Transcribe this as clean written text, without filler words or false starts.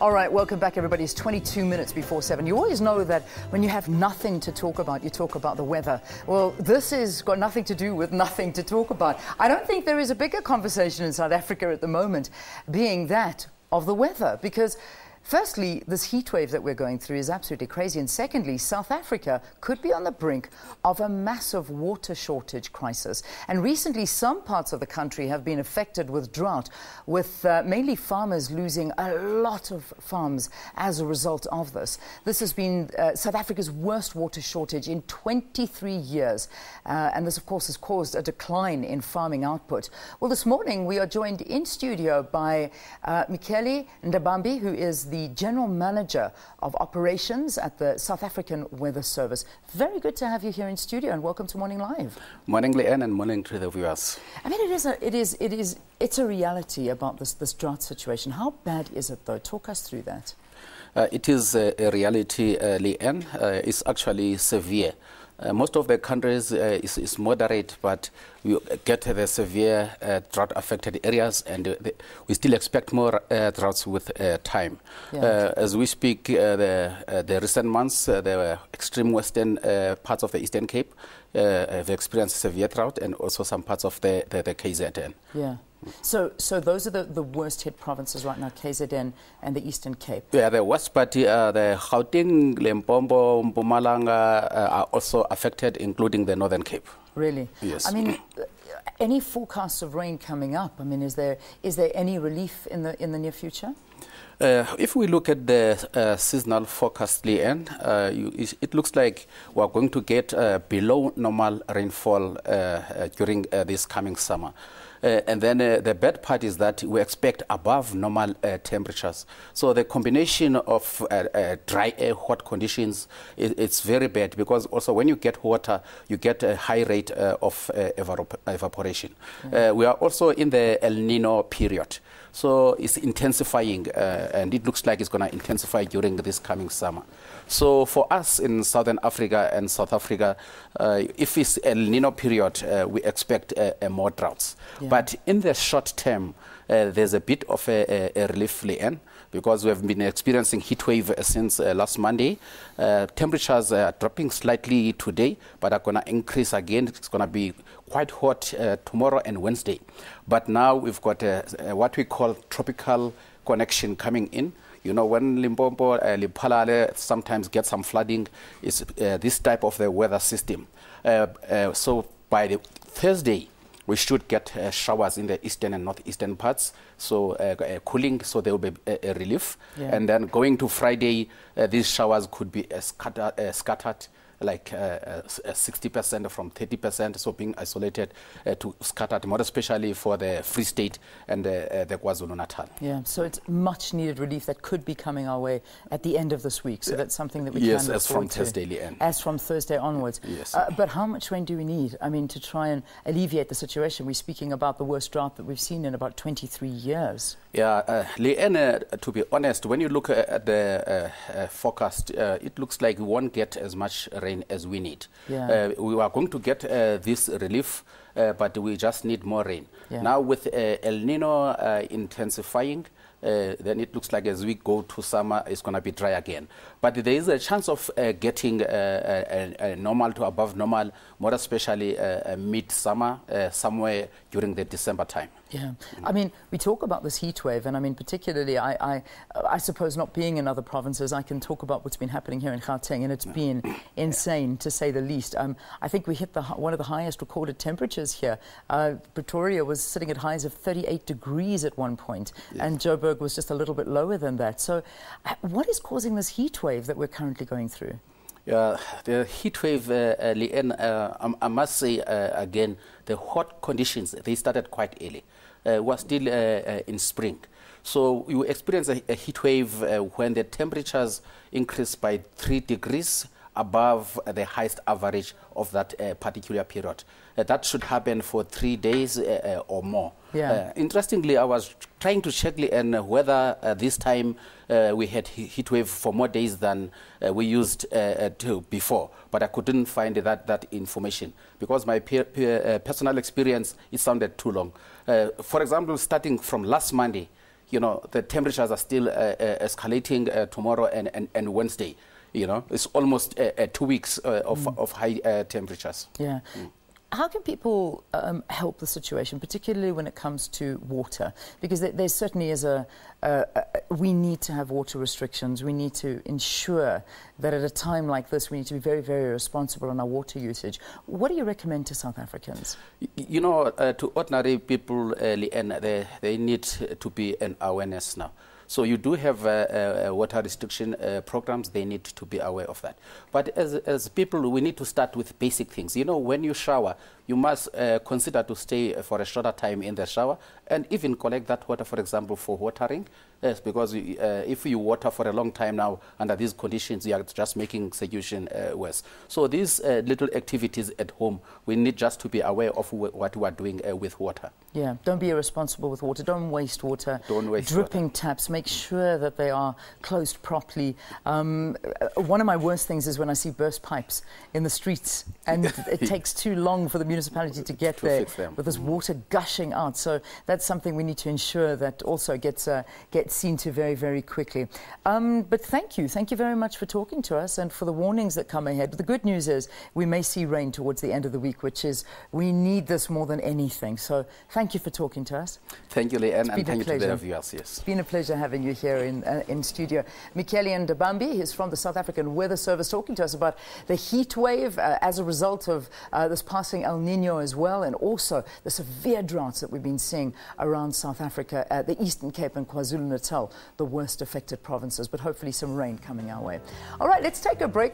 All right, welcome back, everybody. It's 22 minutes before 7. You always know that when you have nothing to talk about, you talk about the weather. Well, this has got nothing to do with nothing to talk about. I don't think there is a bigger conversation in South Africa at the moment, being that of the weather, because firstly, this heat wave that we're going through is absolutely crazy. And secondly, South Africa could be on the brink of a massive water shortage crisis. And recently, some parts of the country have been affected with drought, with mainly farmers losing a lot of farms as a result of this. This has been South Africa's worst water shortage in 23 years. And this, of course, has caused a decline in farming output. Well, this morning, we are joined in studio by Mnikeli Ndabambi, who is the General Manager of Operations at the South African Weather Service. Very good to have you here in studio, and welcome to Morning Live. Morning, Leanne, and morning to the viewers. I mean, it's a reality about this drought situation. How bad is it, though? Talk us through that. It is a reality, Leanne. It's actually severe. Most of the countries is moderate, but we get the severe drought-affected areas, and we still expect more droughts with time. Yeah. As we speak, the recent months, the extreme western parts of the Eastern Cape have experienced severe drought, and also some parts of the KZN. Yeah. So those are the worst hit provinces right now, KZN and the Eastern Cape? Yeah, the worst part, the Gauteng, Limpopo, Mpumalanga are also affected, including the Northern Cape. Really? Yes. I mean, any forecasts of rain coming up? I mean, is there any relief in the near future? If we look at the seasonal forecast, Leanne, it looks like we're going to get below normal rainfall during this coming summer. And then the bad part is that we expect above normal temperatures. So the combination of dry air, hot conditions, it's very bad, because also when you get water, you get a high rate of evaporation. Yeah. We are also in the El Nino period. So it's intensifying, and it looks like it's going to intensify during this coming summer. So for us in Southern Africa and South Africa, if it's El Nino period, we expect more droughts. Yeah. But in the short term, there's a bit of a relief, Leanne, because we have been experiencing heat wave since last Monday. Temperatures are dropping slightly today, but are going to increase again. It's going to be quite hot tomorrow and Wednesday. But now we've got what we call tropical connection coming in. You know, when Limpopo, Lephalale sometimes get some flooding, it's this type of the weather system. So by the Thursday, we should get showers in the eastern and northeastern parts, so cooling, so there will be a relief. Yeah. And then going to Friday, these showers could be scattered, like 60% from 30%, so being isolated to scattered, more especially for the Free State and the KwaZulu-Natal. Yeah, so it's much needed relief that could be coming our way at the end of this week. So that's something that we can look forward to. Yes, as from Thursday, Leanne. As from Thursday onwards. Yes. But how much rain do we need? I mean, to try and alleviate the situation. We're speaking about the worst drought that we've seen in about 23 years. Yeah, Leanne, to be honest, when you look at the forecast, it looks like we won't get as much rain as we need. Yeah. We are going to get this relief, but we just need more rain. Yeah. Now with El Nino intensifying, then it looks like as we go to summer, it's going to be dry again. But there is a chance of getting normal to above normal, more especially mid-summer, somewhere during the December time. Yeah, I mean, we talk about this heat wave, and I mean, particularly, I suppose not being in other provinces, I can talk about what's been happening here in Gauteng, and it's been insane, to say the least. I think we hit one of the highest recorded temperatures here. Pretoria was sitting at highs of 38 degrees at one point, and Joburg was just a little bit lower than that. So what is causing this heat wave that we're currently going through? Yeah, the heat wave, Leanne, I must say again, the hot conditions, they started quite early. We're still in spring. So you experience a heat wave when the temperatures increase by 3 degrees above the highest average of that particular period. That should happen for 3 days or more. Yeah. Interestingly, I was trying to check whether this time we had heat wave for more days than we used to before, but I couldn't find that information because my personal experience, it sounded too long. For example, starting from last Monday, you know, the temperatures are still escalating tomorrow and Wednesday. You know, it's almost 2 weeks of high temperatures. Yeah. How can people help the situation, particularly when it comes to water? Because there certainly is we need to have water restrictions. We need to ensure that at a time like this, we need to be very, very responsible on our water usage. What do you recommend to South Africans? You know, to ordinary people, Leanne, they need to be an awareness now. So you do have water restriction programs. They need to be aware of that. But as people, we need to start with basic things. You know, when you shower, you must consider to stay for a shorter time in the shower and even collect that water, for example, for watering. Yes, because if you water for a long time now under these conditions, you are just making situation worse. So these little activities at home, we need just to be aware of what we are doing with water. Yeah, don't be irresponsible with water. Don't waste water. Don't waste dripping water. taps. Make sure that they are closed properly. One of my worst things is when I see burst pipes in the streets, and it takes too long for the municipality to get there with this water gushing out. So that's something we need to ensure that also gets seen to very, very quickly. But thank you very much for talking to us and for the warnings that come ahead. But the good news is we may see rain towards the end of the week, which is we need this more than anything. So thank you for talking to us. Thank you, Leanne, and thank you to the viewers. Yes. It's been a pleasure having you here in studio. Mnikeli Ndabambi is from the South African Weather Service talking to us about the heat wave as a result of this passing El Nino as well, and also the severe droughts that we've been seeing around South Africa, the Eastern Cape and KwaZulu-Natal, the worst affected provinces, but hopefully some rain coming our way. All right, let's take a break.